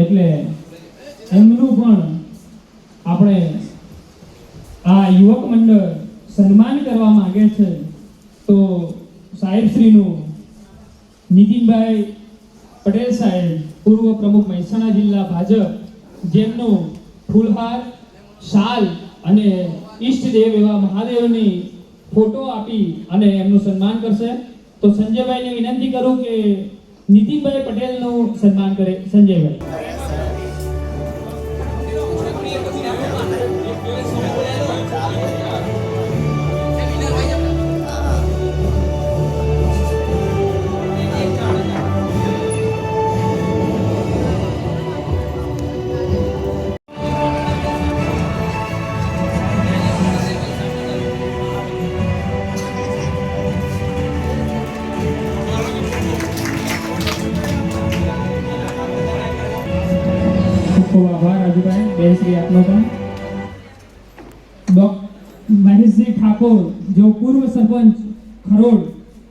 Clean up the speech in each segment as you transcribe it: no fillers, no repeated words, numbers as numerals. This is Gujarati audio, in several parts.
એટલે એમનું પણ આપણે આ યુવક મંડળ સન્માન કરવા માંગે છે. તો સાહેબશ્રીનું નીતિનભાઈ પટેલ સાહેબ, પૂર્વ પ્રમુખ મહેસાણા જિલ્લા ભાજપ, જેમનું ફૂલહાર, શાલ અને ઈષ્ટદેવ એવા મહાદેવની ફોટો આપી અને એમનું સન્માન કરશે. તો સંજયભાઈને વિનંતી કરું કે નીતિનભાઈ પટેલનું સન્માન કરે. સંજયભાઈ. ખૂબ આભાર રાજુભાઈ. બેનશ્રી આપનો પણ. મહેશજી ઠાકોર, જેઓ પૂર્વ સરપંચ ખરોડ,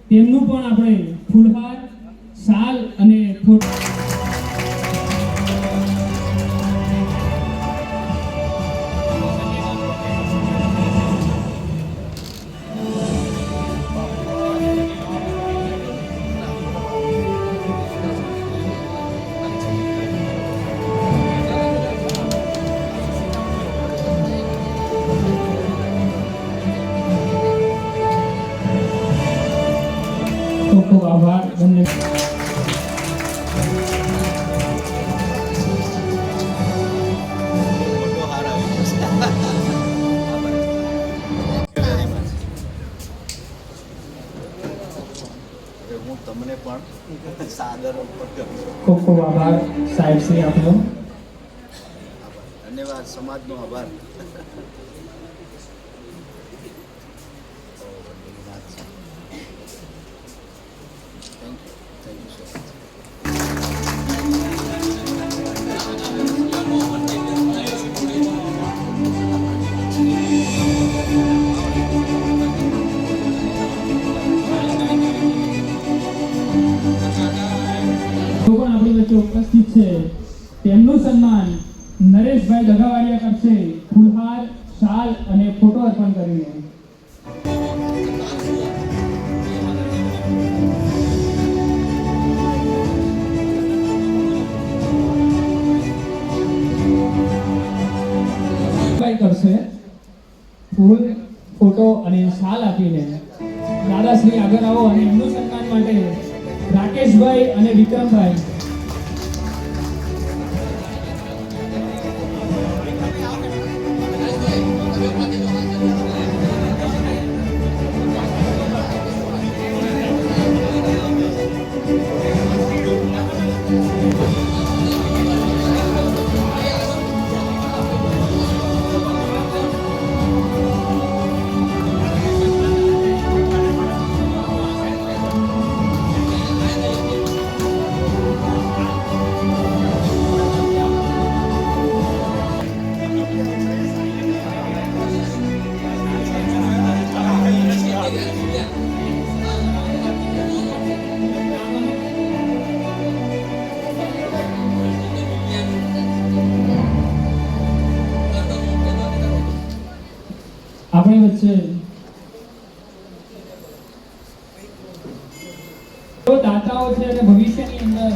તેમનું પણ આપણે ફૂલહાર, શાલ અને ફોટો. ખૂબ આભાર બંને. હું તમને પણ સાદર ખૂબ ખૂબ આભાર સાહેબ શ્રી આપનો. ધન્યવાદ. સમાજનો આભાર. ઉપસ્થિત છે તેમનું સન્માન નરેશભાઈ દગાવાડિયા કરશે ફૂલહાર, શાલ અને ફોટો અર્પણ કરીને. કરશે ફૂલ, ફોટો અને શાલ આપીને. દાદાશ્રી આગળ આવો અને એમનું સન્માન માટે રાકેશભાઈ અને વિક્રમભાઈ. આપણી વચ્ચે દાતાઓ છે અને ભવિષ્યની અંદર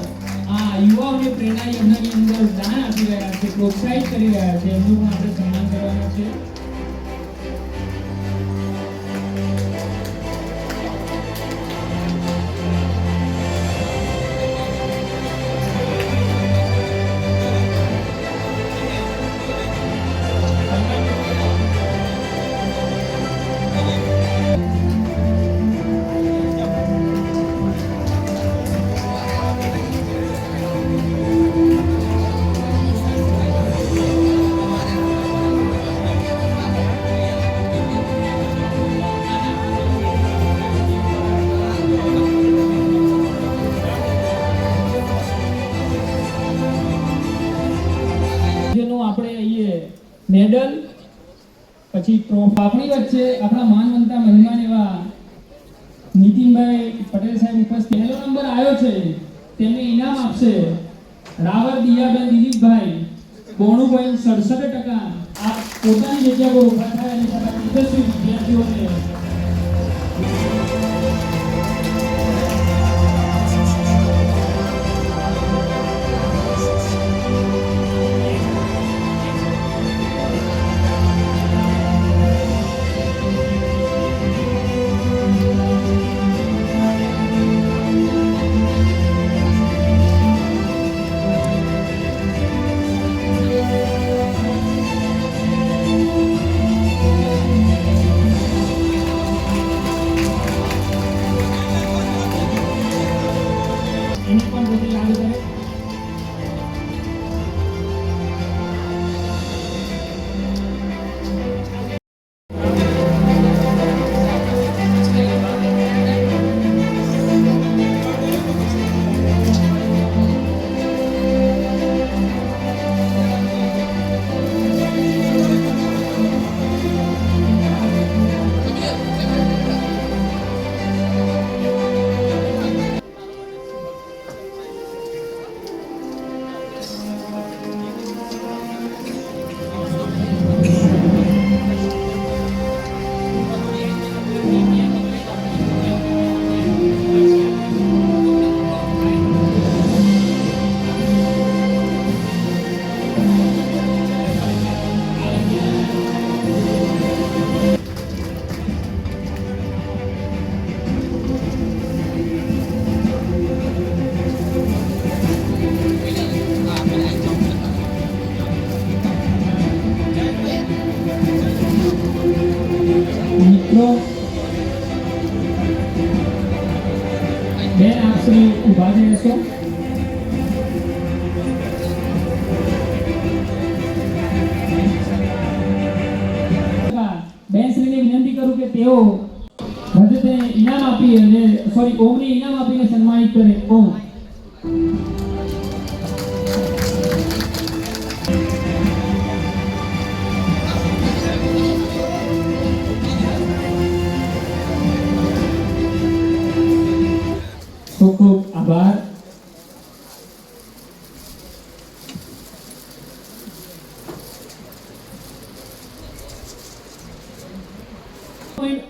આ યુવાઓને પ્રેરણાની અંદર દાન આપી રહ્યા છે, પ્રોત્સાહિત કરી રહ્યા છે, એમનું પણ આપણે સન્માન કરવાનું છે. મેડલ પછી ટ્રોફી. આપણી વચ્ચે આપણા માનવંતા મહેમાન એવા નીતિનભાઈ પટેલ સાહેબ ઉપસ્થિત. પહેલો નંબર આવ્યો છે તેમને ઇનામ આપશે રાવર દિયાબેન દિલીપભાઈ 92.67% આ પોતાની જગ્યા પર ઉભા થાય અને તમારા તેજસ્વી વિદ્યાર્થીઓને એની પણ પોતે યાદ કરે. મિત્રો બેન આપ શ્રી ઉભા થઈ જશો. બેન શ્રીને વિનંતી કરું કે તેઓ વધતે ઇનામ આપી અને ઓમને ઇનામ આપીને સન્માનિત કરે. ઓમ ખૂબ ખૂબ આભાર.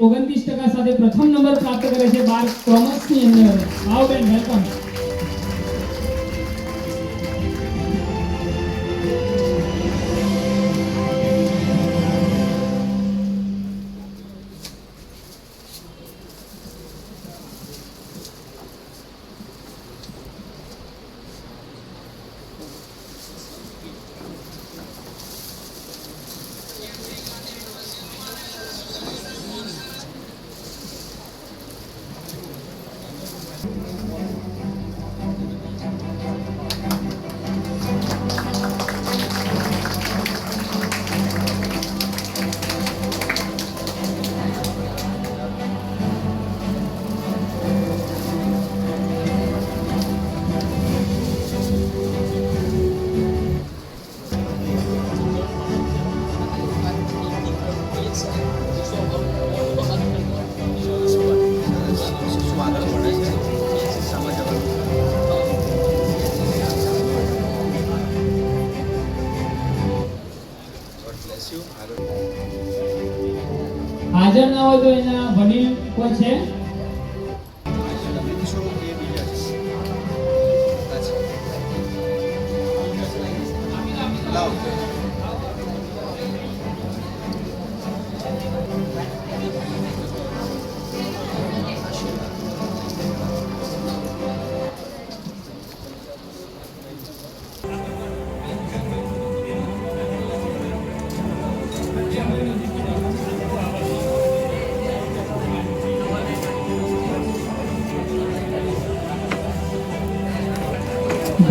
.29% સાથે પ્રથમ નંબર પ્રાપ્ત કરે છે 12 કોમર્સની અંદર. આવો બેન, વેલકમ. હાજર ના હોય તો એના વડીલ કોઈ છે?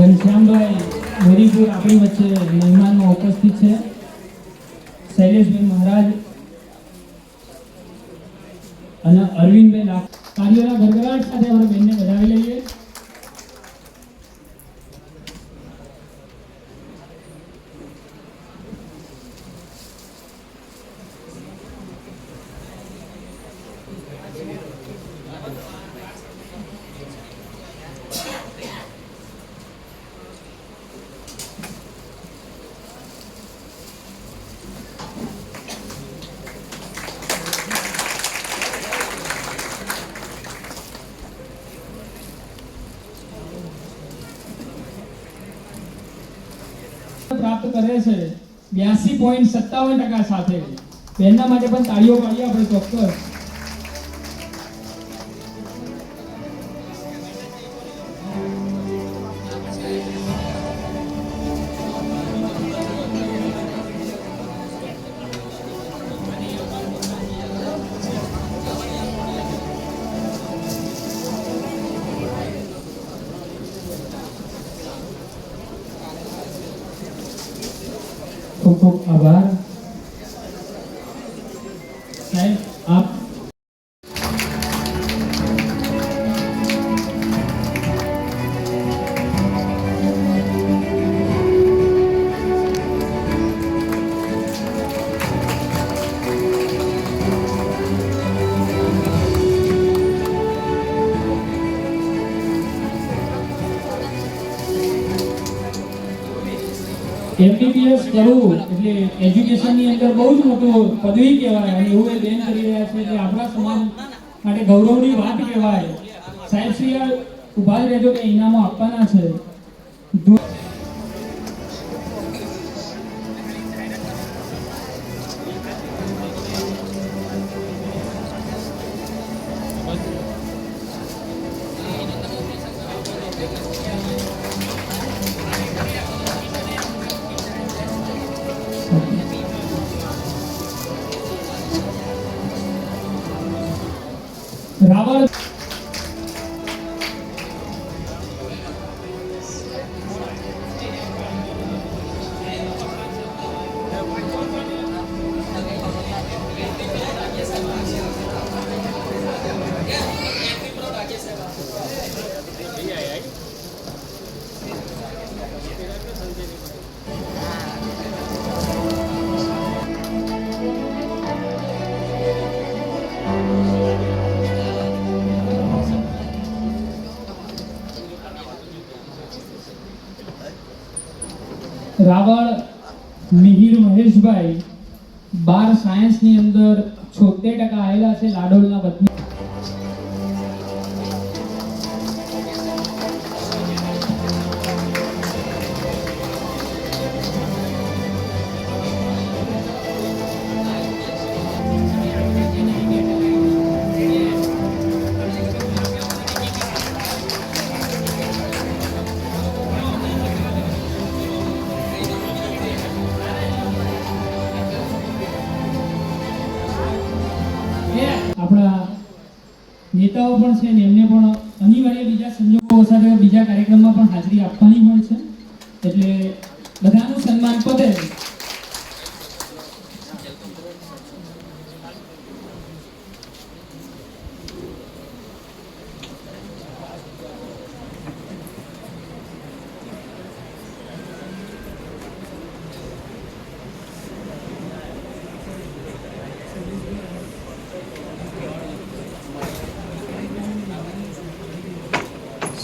ઘનશ્યામભાઈ મોરીપુર આપણી વચ્ચે મહેમાનમાં ઉપસ્થિત છે. શૈલેષભાઈ મહારાજ અને અરવિંદભાઈ કાર્યોના ગરગરાટ સાથે આપણે બેનને વધાવી લઈએ. પ્રાપ્ત કરે છે 82.57% સાથે. બેનના માટે પણ તાળીઓ પાડીએ આપણે ચોક્કસ. ખૂબ ખૂબ આભાર સાહેબ. આપ MBBS કરવું એટલે એજ્યુકેશનની અંદર બહુ જ મોટું પદવી કહેવાય અને એવું એ બેન કરી રહ્યા છે એટલે આપણા સમાજ માટે ગૌરવની વાત કહેવાય. સાહેબ શ્રી ઉભા જ રહેજો કે ઇનામો આપવાના છે. રાવળ મિહિર મહેશભાઈ 12 સાયન્સની અંદર 76% આવેલા છે. લાડોલના વતની. આપણા નેતાઓ પણ છે ને એમને પણ અનિવાર્ય બીજા સંજોગો સાથે બીજા કાર્યક્રમમાં પણ હાજરી આપવાની હોય છે એટલે બધાનું સન્માન પતે.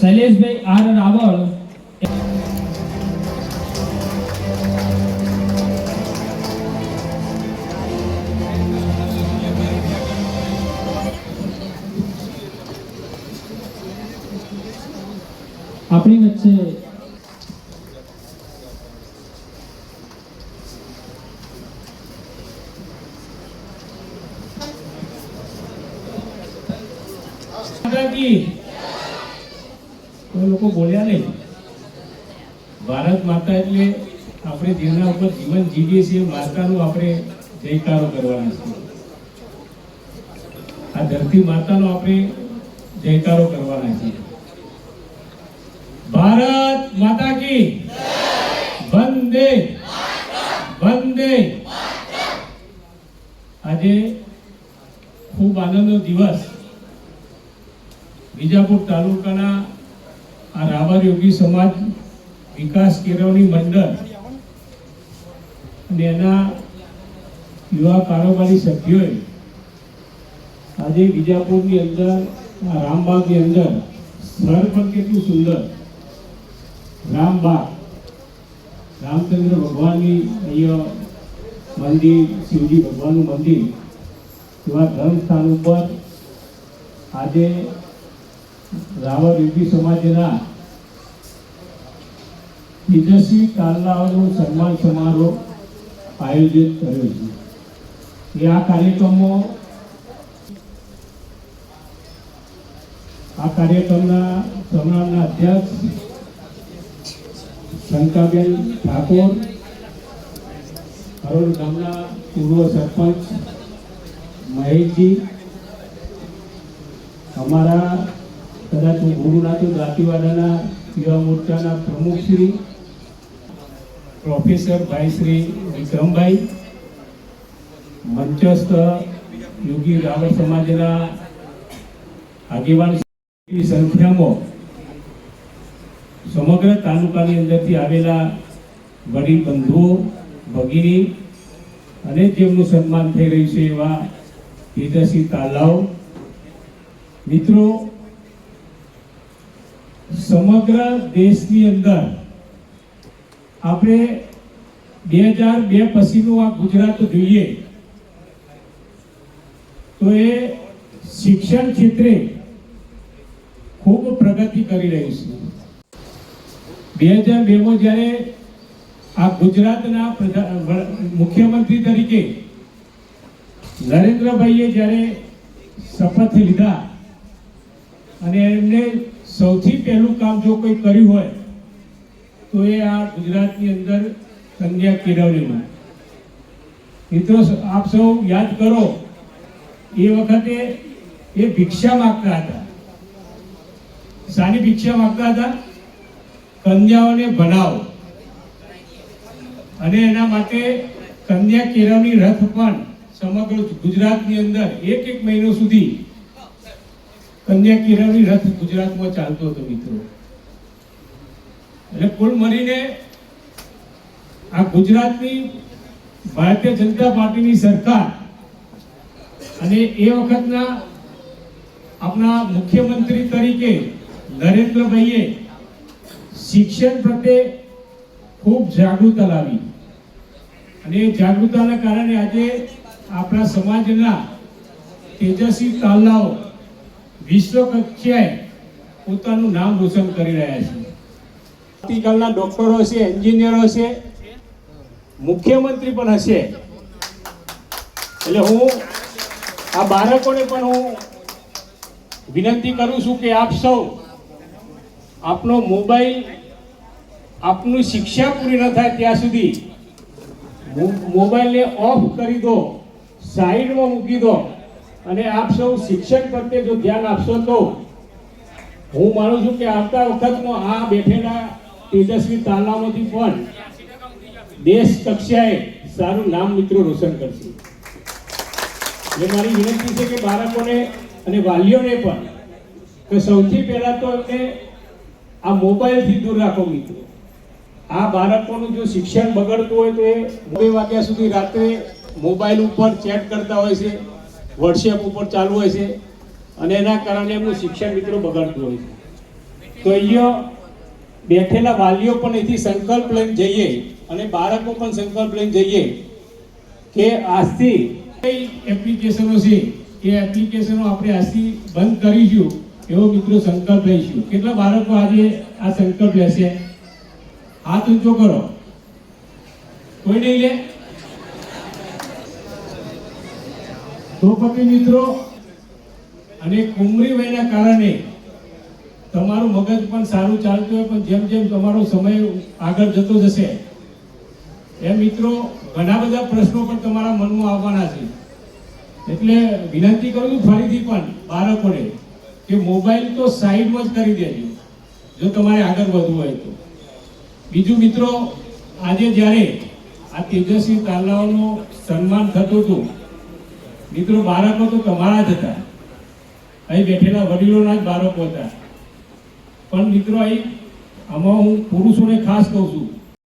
શૈલેષભાઈ આર રાવળ આપણી વચ્ચે લોકો બોલ્યા નહીં. ભારત માતા એટલે આપણે જેના ઉપર જીવન જીવીએ છીએ માતાનું આપણે જયકારો કરવાના છે. આ ધરતી માતાનો આપણે જયકારો કરવાના છે. ભારત માતા કી વંદે વંદે. આજે ખૂબ આનંદનો દિવસ. વિજાપુર તાલુકાના આ રાવર યોગી સમાજ વિકાસ કેળવણી મંડળ અને એના યુવા કારોબારી સભ્યોએ આજે વિજાપુરની અંદર આ રામબાગની અંદર સ્થળ પણ કેટલું સુંદર રામબાગ, રામચંદ્ર ભગવાનની અહીંયા મંદિર, શિવજી ભગવાનનું મંદિર એવા ધર્મ સ્થાન ઉપર આજે રાવર યોગી સમાજના તેજસ્વી તાલાઓનું સન્માન સમારોહ આયોજિત કર્યો છે. આ કાર્યક્રમના સમારોહના અધ્યક્ષ શંકાબેન ઠાકોર, હરોળ ગામના પૂર્વ સરપંચ મહેશજી, અમારા કદાચ હું ભૂલું ના તો દાંતીવાડાના યુવા મોરચાના પ્રમુખ શ્રી પ્રોફેસર ભાઈ શ્રી વિક્રમભાઈ, મંચસ્થ યોગી રાવળ સમાજના આગેવાન સંખ્યામાં સમગ્ર તાલુકાની અંદરથી આવેલા વડીલ બંધુઓ, ભગીની અને જેમનું સન્માન થઈ રહ્યું છે એવા તેજસ્વી તાલાઓ, મિત્રો, સમગ્ર દેશની અંદર આપણે 2002 પછીનું આ ગુજરાત જોઈએ તો એ શિક્ષણ ક્ષેત્રે ખૂબ પ્રગતિ કરી રહ્યું છે. 2002માં જ્યારે આ ગુજરાતના મુખ્યમંત્રી તરીકે નરેન્દ્રભાઈએ જ્યારે શપથ લીધા અને એમને સૌથી પહેલું કામ જો કોઈ કર્યું હોય તો એ આ ગુજરાતની અંદર કન્યા કેળવણીનું. મિત્રો, આપ સૌ યાદ કરો, એ વખતે એ ભિક્ષા માંગતા હતા. શાની ભિક્ષા માંગતા હતા? કન્યાઓને ભણાવો, અને એના માટે કન્યા કેળવણી રથ પણ સમગ્ર ગુજરાતની અંદર એક મહિનો સુધી કન્યા કેળવણી રથ ગુજરાતમાં ચાલતો હતો. મિત્રો, એટલે કુલ મળીને આ ગુજરાતની ભારતીય જનતા પાર્ટીની સરકાર અને એ વખતના આપણા મુખ્યમંત્રી તરીકે નરેન્દ્રભાઈએ શિક્ષણ પ્રત્યે ખૂબ જાગૃતતા લાવી, અને એ જાગૃતતાના કારણે આજે આપણા સમાજના તેજસ્વી તાલાઓ વિશ્વ કક્ષાએ પોતાનું નામ રોશન કરી રહ્યા છે. આવતીકાલના ડોક્ટરો હશે, એન્જિનિયરો હશે, મુખ્યમંત્રી પણ હશે. એટલે હું આ બાળકોને પણ હું વિનંતી કરું છું કે આપ સૌ આપનો મોબાઈલ, આપનું શિક્ષા પૂરી ન થાય ત્યાં સુધી મોબાઈલને ઓફ કરી દો, સાઈડમાં મૂકી દો, અને આપ સૌ શિક્ષણ પ્રત્યે જો ધ્યાન આપશો તો હું માનું છું કે આવતા વખતમાં આ બેઠેલા તેજસ્વી તાલાઓમાંથી પણ દેશ કક્ષાએ સારું નામ મિત્રો રોશન કરશે. એટલે મારી વિનંતી છે કે બાળકોને અને વાલીઓને પણ કે સૌથી પહેલા તો એમને આ મોબાઈલથી દૂર રાખો. મિત્રો, આ બાળકોનું જો શિક્ષણ બગડતું હોય તો એ 2 વાગ્યા સુધી રાત્રે મોબાઈલ ઉપર ચેટ કરતા હોય છે, વોટ્સએપ ઉપર ચાલુ હોય છે, અને એના કારણે એમનું શિક્ષણ મિત્રો બગડતું હોય છે. તો અહીંયા બેઠેલા વાલીઓ પણ એથી સંકલ્પ લઈને જઈએ અને બાળકો પણ સંકલ્પ લઈને જઈએ કે આજથી કઈ એપ્લિકેશનો છે એ એપ્લિકેશનો આપણે આજથી બંધ કરીશું, એવો મિત્રો સંકલ્પ લઈશું. કેટલા બાળકો આજે આ સંકલ્પ લેશે? હાથ ઊંચો કરો. કોઈ નહીં લે? તો પછી મિત્રો, અને કુમરી વયના કારણે તમારું મગજ પણ સારું ચાલતું હોય, પણ જેમ જેમ તમારો સમય આગળ જતો જશે એમ મિત્રો ઘણા બધા પ્રશ્નો પણ તમારા મનમાં આવવાના છે. એટલે વિનંતી કરું છું ફરીથી પણ બાળકોને કે મોબાઈલ તો સાઈડમાં જ કરી દેજો જો તમારે આગળ વધવું હોય તો. બીજું મિત્રો, આજે જ્યારે આ તેજસ્વી તાલાઓનું સન્માન થતું હતું, મિત્રો બાળકો તો તમારા જ હતા, અહીં બેઠેલા વડીલોના જ બાળકો હતા. પણ મિત્રો, અહીં આમાં હું પુરુષોને ખાસ કહું છું